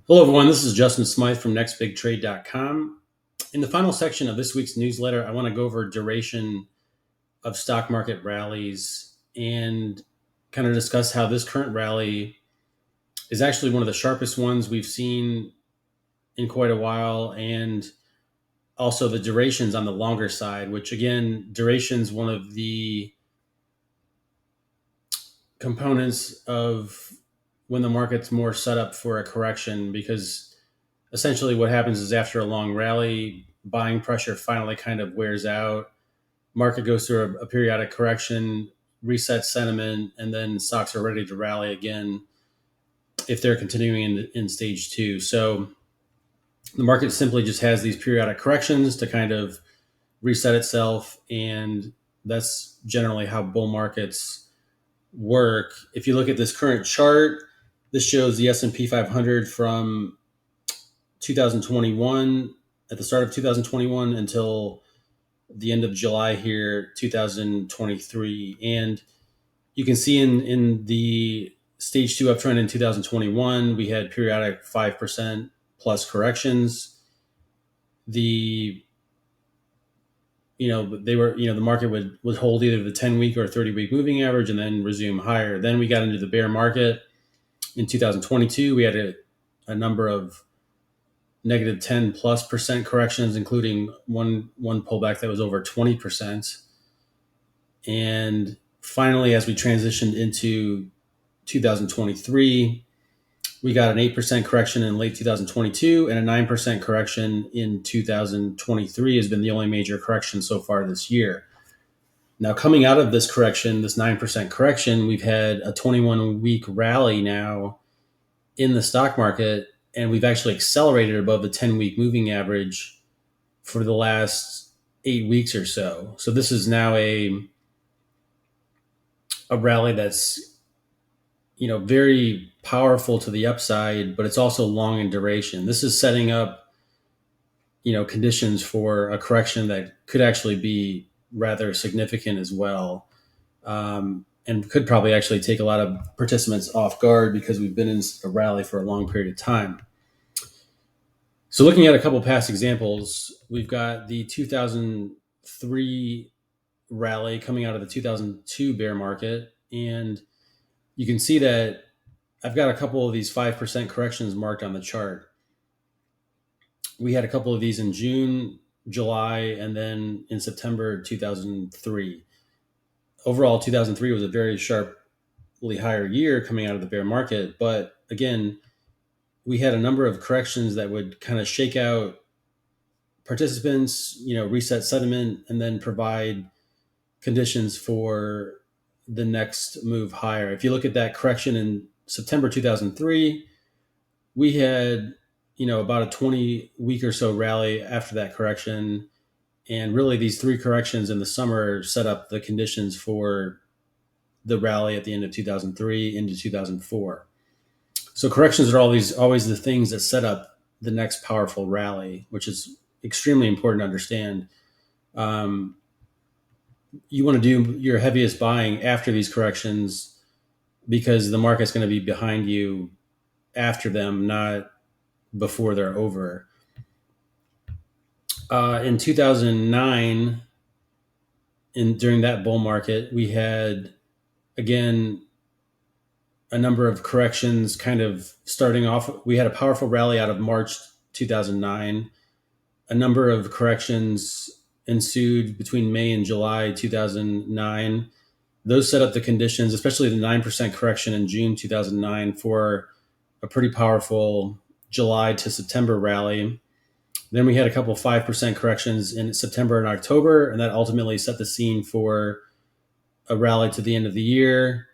Hello, everyone. This is Justin Smythe from nextbigtrade.com. In the final section of this week's newsletter, I want to go over duration of stock market rallies and kind of discuss how this current rally is actually one of the sharpest ones we've seen in quite a while, and also the durations on the longer side, which again, duration's one of the components of when the market's more set up for a correction, because essentially what happens is after a long rally, buying pressure finally kind of wears out. Market goes through a periodic correction, resets sentiment, and then stocks are ready to rally again if they're continuing in stage two. So the market simply just has these periodic corrections to kind of reset itself, and that's generally how bull markets work. If you look at this current chart, this shows the S&P 500 from 2021, at the start of 2021 until the end of July here, 2023. And you can see in the stage two uptrend in 2021, we had periodic 5% plus corrections. The the market would hold either the 10-week or 30-week moving average and then resume higher. Then we got into the bear market in 2022. We had a number of negative 10+% corrections, including one pullback that was over 20%. And finally, as we transitioned into 2023, we got an 8% correction in late 2022, and a 9% correction in 2023 has been the only major correction so far this year. Now, coming out of this correction, this 9% correction, we've had a 21-week rally now in the stock market, and we've actually accelerated above the 10-week moving average for the last 8 weeks or so. So this is now a rally that's very powerful to the upside, but it's also long in duration. This is setting up conditions for a correction that could actually be rather significant as well, and could probably actually take a lot of participants off guard because we've been in a rally for a long period of time. So looking at a couple past examples, we've got the 2003 rally coming out of the 2002 bear market, and you can see that I've got a couple of these 5% corrections marked on the chart. We had a couple of these in June, July, and then in September 2003. Overall, 2003 was a very sharply higher year coming out of the bear market. But again, we had a number of corrections that would kind of shake out participants, reset sentiment, and then provide conditions for the next move higher. If you look at that correction in September 2003, we had, about a 20-week or so rally after that correction. And really these three corrections in the summer set up the conditions for the rally at the end of 2003 into 2004. So corrections are always the things that set up the next powerful rally, which is extremely important to understand. You want to do your heaviest buying after these corrections because the market's going to be behind you after them, not before they're over. In 2009, during that bull market, we had, again, a number of corrections kind of starting off. We had a powerful rally out of March 2009. A number of corrections ensued between May and July 2009. Those set up the conditions, especially the 9% correction in June 2009, for a pretty powerful July to September rally. Then we had a couple 5% corrections in September and October, and that ultimately set the scene for a rally to the end of the year.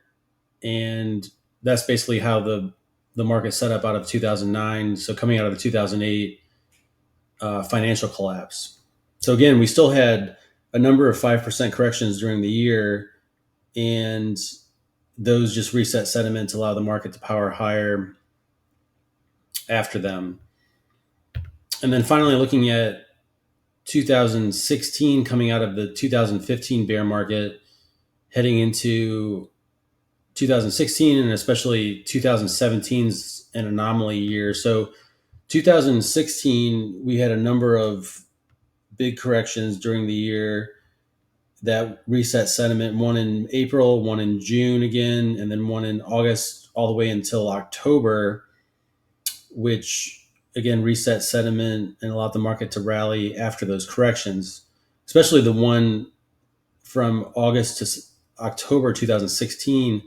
And that's basically how the market set up out of 2009. So coming out of the 2008 financial collapse. So again, we still had a number of 5% corrections during the year, and those just reset sentiment to allow the market to power higher after them. And then finally, looking at 2016, coming out of the 2015 bear market, heading into 2016, and especially 2017's an anomaly year. So 2016, we had a number of big corrections during the year that reset sentiment. One in April, one in June again, and then one in August, all the way until October, which again reset sentiment and allowed the market to rally after those corrections. Especially the one from August to October 2016,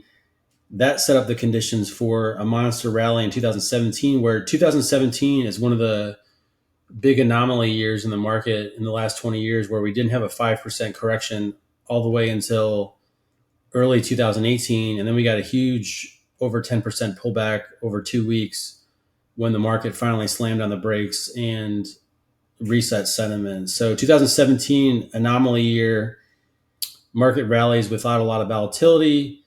that set up the conditions for a monster rally in 2017, where 2017 is one of the big anomaly years in the market in the last 20 years, where we didn't have a 5% correction all the way until early 2018. And then we got a huge over 10% pullback over 2 weeks when the market finally slammed on the brakes and reset sentiment. So 2017 anomaly year, market rallies without a lot of volatility.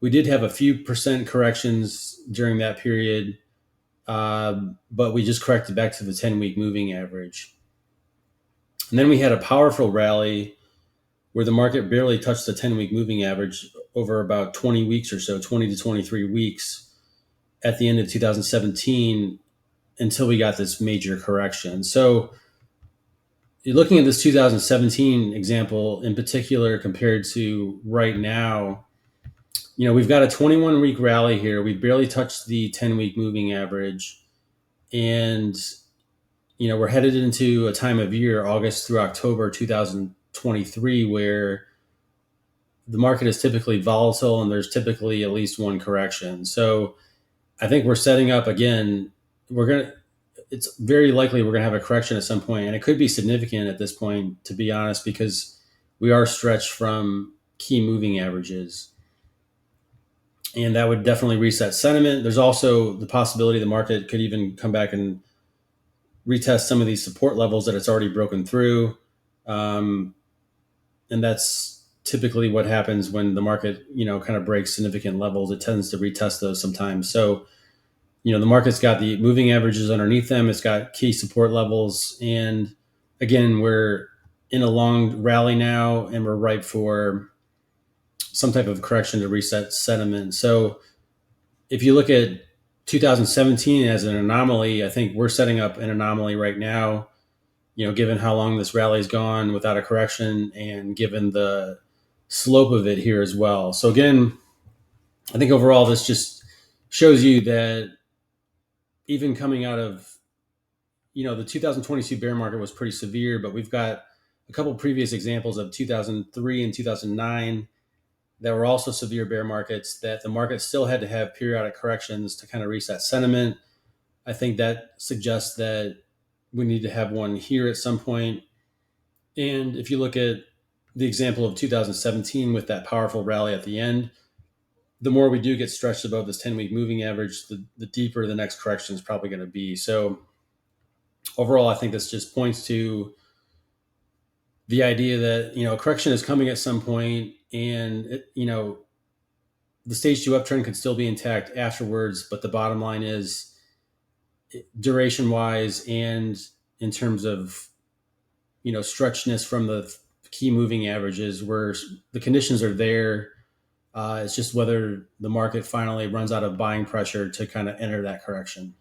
We did have a few percent corrections during that period, but we just corrected back to the 10-week moving average. And then we had a powerful rally where the market barely touched the 10-week moving average over about 20 weeks or so, 20 to 23 weeks at the end of 2017, until we got this major correction. So you're looking at this 2017 example in particular compared to right now. We've got a 21-week rally here. We barely touched the 10-week moving average. And, we're headed into a time of year, August through October 2023, where the market is typically volatile and there's typically at least one correction. So I think we're setting up again, it's very likely we're going to have a correction at some point, and it could be significant at this point, to be honest, because we are stretched from key moving averages. And that would definitely reset sentiment. There's also the possibility the market could even come back and retest some of these support levels that it's already broken through. And that's typically what happens when the market, kind of breaks significant levels. It tends to retest those sometimes. So, the market's got the moving averages underneath them. It's got key support levels. And again, we're in a long rally now, and we're ripe for some type of correction to reset sentiment. So if you look at 2017 as an anomaly, I think we're setting up an anomaly right now, given how long this rally's gone without a correction and given the slope of it here as well. So again, I think overall this just shows you that even coming out of, the 2022 bear market was pretty severe, but we've got a couple previous examples of 2003 and 2009 that were also severe bear markets, that the market still had to have periodic corrections to kind of reset sentiment. I think that suggests that we need to have one here at some point. And if you look at the example of 2017 with that powerful rally at the end, the more we do get stretched above this 10-week moving average, the deeper the next correction is probably going to be. So overall, I think this just points to the idea that, a correction is coming at some point, and the stage 2 uptrend could still be intact afterwards. But the bottom line is, duration wise and in terms of, stretchness from the key moving averages, where the conditions are there. It's just whether the market finally runs out of buying pressure to kind of enter that correction.